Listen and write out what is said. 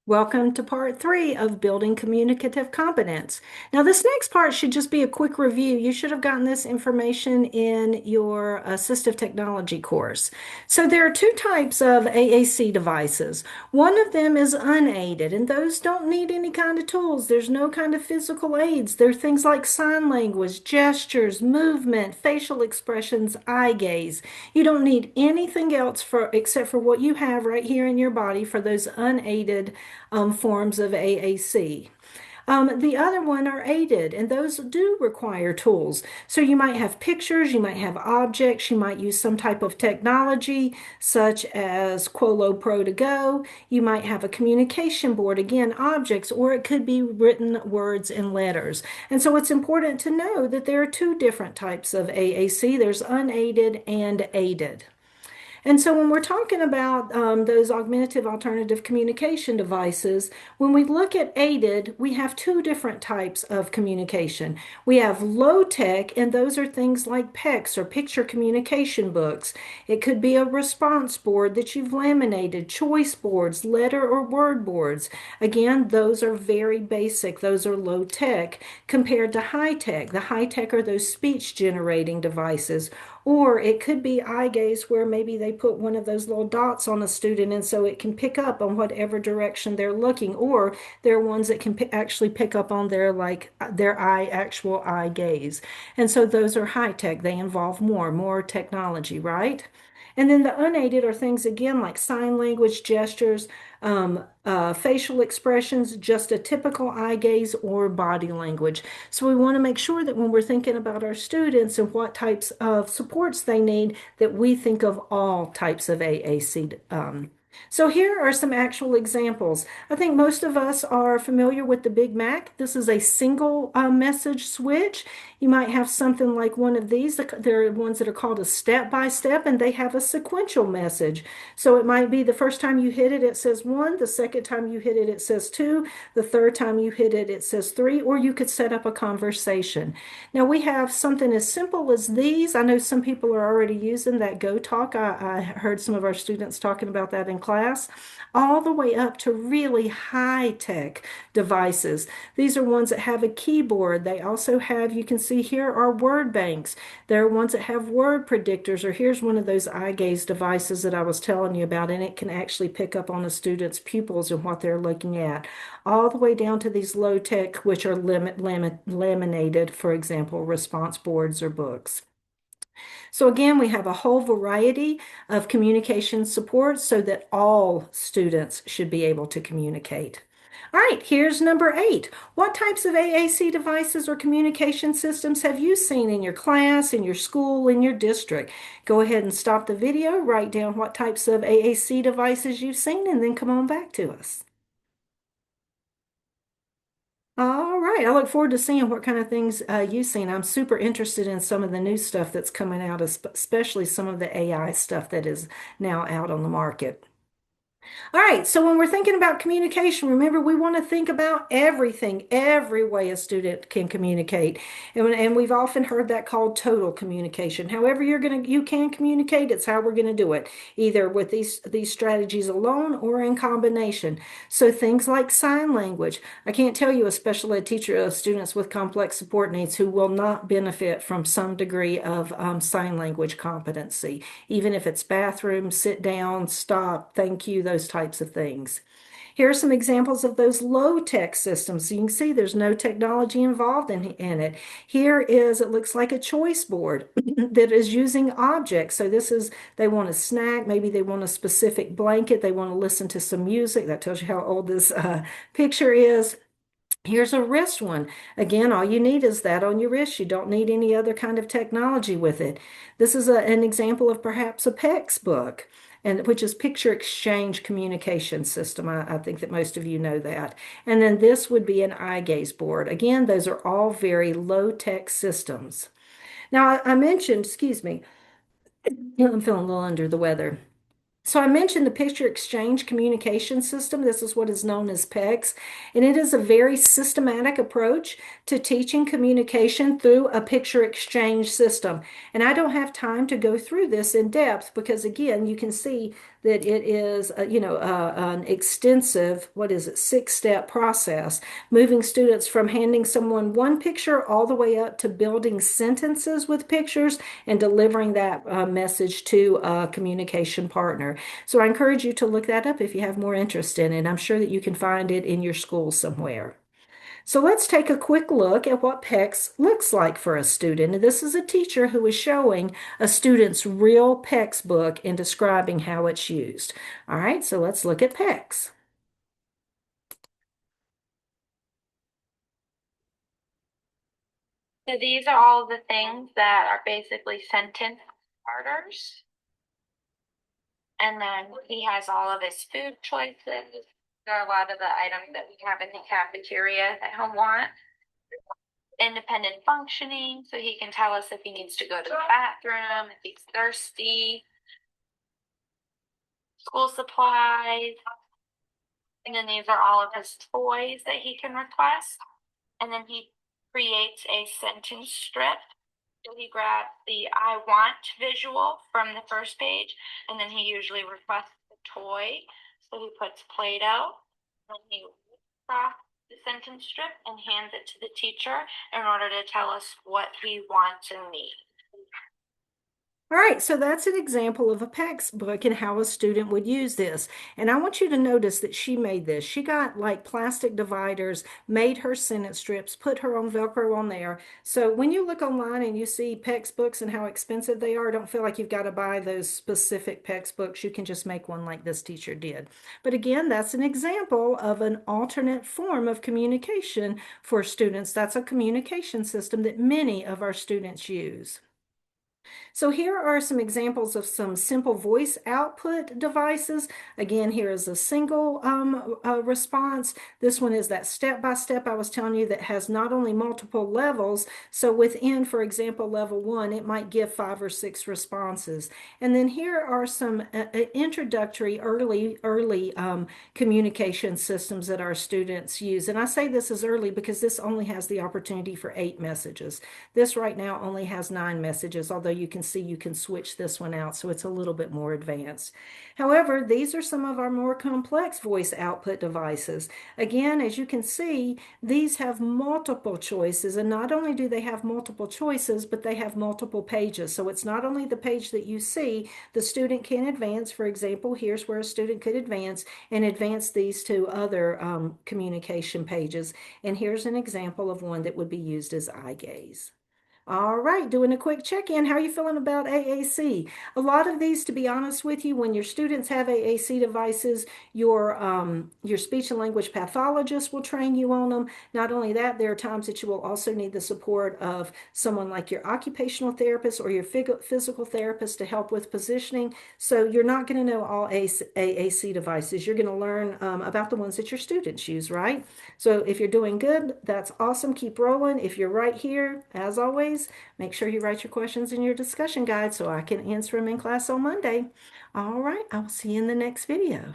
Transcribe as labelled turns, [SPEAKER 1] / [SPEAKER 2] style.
[SPEAKER 1] Welcome to part 3 of building communicative competence. Now, this next part should just be a quick review. You should have gotten this information in your assistive technology course. So there are two types of AAC devices. One of them is unaided, and those don't need any kind of tools. There's no kind of physical aids. They're things like sign language, gestures, movement, facial expressions, eye gaze. You don't need anything else except for what you have right here in your body for those unaided forms of AAC. The other one are aided, and those do require tools. So you might have pictures, you might have objects, you might use some type of technology such as Quolo Pro to Go. You might have a communication board, again, objects, or it could be written words and letters. And so it's important to know that there are two different types of AAC. There's unaided and aided. And so when we're talking about those augmentative alternative communication devices, when we look at aided, we have two different types of communication. We have low tech, and those are things like PECs or picture communication books. It could be a response board that you've laminated, choice boards, letter or word boards. Again, those are very basic. Those are low tech compared to high tech. The high tech are those speech generating devices, or it could be eye gaze where maybe they put one of those little dots on a student and so it can pick up on whatever direction they're looking. Or there are ones that can actually pick up on their actual eye gaze. And so those are high tech. They involve more technology, right? And then the unaided are things again like sign language, gestures, facial expressions, just a typical eye gaze or body language. So we want to make sure that when we're thinking about our students and what types of supports they need, that we think of all types of AAC. So here are some actual examples. I think most of us are familiar with the Big Mac. This is a single message switch. You might have something like one of these. There are ones that are called a step by step, and they have a sequential message. So it might be the first time you hit it, it says one. The second time you hit it, it says two. The third time you hit it, it says three. Or you could set up a conversation. Now we have something as simple as these. I know some people are already using that Go Talk. I heard some of our students talking about that in class, all the way up to really high tech devices. These are ones that have a keyboard. They also have, you can see here are word banks. There are ones that have word predictors, or here's one of those eye gaze devices that I was telling you about, and it can actually pick up on a student's pupils and what they're looking at, all the way down to these low tech, which are laminated, for example, response boards or books. So again, we have a whole variety of communication support so that all students should be able to communicate. All right, here's number 8. What types of AAC devices or communication systems have you seen in your class, in your school, in your district? Go ahead and stop the video, write down what types of AAC devices you've seen, and then come on back to us. All right. I look forward to seeing what kind of things you've seen. I'm super interested in some of the new stuff that's coming out, especially some of the AI stuff that is now out on the market. All right, so when we're thinking about communication, remember we want to think about everything, every way a student can communicate. And we've often heard that called total communication. However you can communicate, it's how we're gonna do it, either with these strategies alone or in combination. So things like sign language. I can't tell you a special ed teacher of students with complex support needs who will not benefit from some degree of sign language competency, even if it's bathroom, sit down, stop, thank you, those types of things. Here are some examples of those low-tech systems. So you can see there's no technology involved in it. Here is, it looks like a choice board that is using objects. So this is, they want a snack, maybe they want a specific blanket, they want to listen to some music. That tells you how old this picture is. Here's a wrist one. Again, all you need is that on your wrist. You don't need any other kind of technology with it. This is an example of perhaps a PECS book, and which is Picture Exchange Communication System. I think that most of you know that. And then this would be an eye gaze board. Again, those are all very low-tech systems. Now, I mentioned, excuse me, I'm feeling a little under the weather. So I mentioned the picture exchange communication system. This is what is known as PECS, and it is a very systematic approach to teaching communication through a picture exchange system. And I don't have time to go through this in depth because again, you can see that it is, an extensive, what is it, 6-step process, moving students from handing someone one picture all the way up to building sentences with pictures and delivering that message to a communication partner. So I encourage you to look that up if you have more interest in it. I'm sure that you can find it in your school somewhere. So let's take a quick look at what PECS looks like for a student. And this is a teacher who is showing a student's real PECS book and describing how it's used. All right, so let's look at PECS.
[SPEAKER 2] So these are all the things that are basically sentence starters. And then he has all of his food choices. There are a lot of the items that we have in the cafeteria that he'll want. Independent functioning, so he can tell us if he needs to go to the bathroom, if he's thirsty. School supplies. And then these are all of his toys that he can request. And then he creates a sentence strip. So he grabs the I want visual from the first page, and then he usually requests the toy. So he puts Play-Doh, and he crafts the sentence strip and hands it to the teacher in order to tell us what he wants and needs.
[SPEAKER 1] All right, so that's an example of a PECS book and how a student would use this. And I want you to notice that she made this. She got like plastic dividers, made her sentence strips, put her own Velcro on there. So when you look online and you see PECS books and how expensive they are, don't feel like you've got to buy those specific PECS books. You can just make one like this teacher did. But again, that's an example of an alternate form of communication for students. That's a communication system that many of our students use. So here are some examples of some simple voice output devices. Again, here is a single response. This one is that step-by-step I was telling you that has not only multiple levels, so within, for example, level 1, it might give 5 or 6 responses. And then here are some introductory early communication systems that our students use. And I say this is early because this only has the opportunity for 8 messages. This right now only has 9 messages, although you can see you can switch this one out, so it's a little bit more advanced. However, these are some of our more complex voice output devices. Again, as you can see, these have multiple choices, and not only do they have multiple choices, but they have multiple pages. So it's not only the page that you see, the student can advance. For example, here's where a student could advance and advance these to other communication pages. And here's an example of one that would be used as eye gaze. All right, doing a quick check-in. How are you feeling about AAC? A lot of these, to be honest with you, when your students have AAC devices, your speech and language pathologist will train you on them. Not only that, there are times that you will also need the support of someone like your occupational therapist or your physical therapist to help with positioning. So you're not going to know all AAC devices. You're going to learn about the ones that your students use, right? So if you're doing good, that's awesome. Keep rolling. If you're right here, as always, make sure you write your questions in your discussion guide so I can answer them in class on Monday. All right, I will see you in the next video.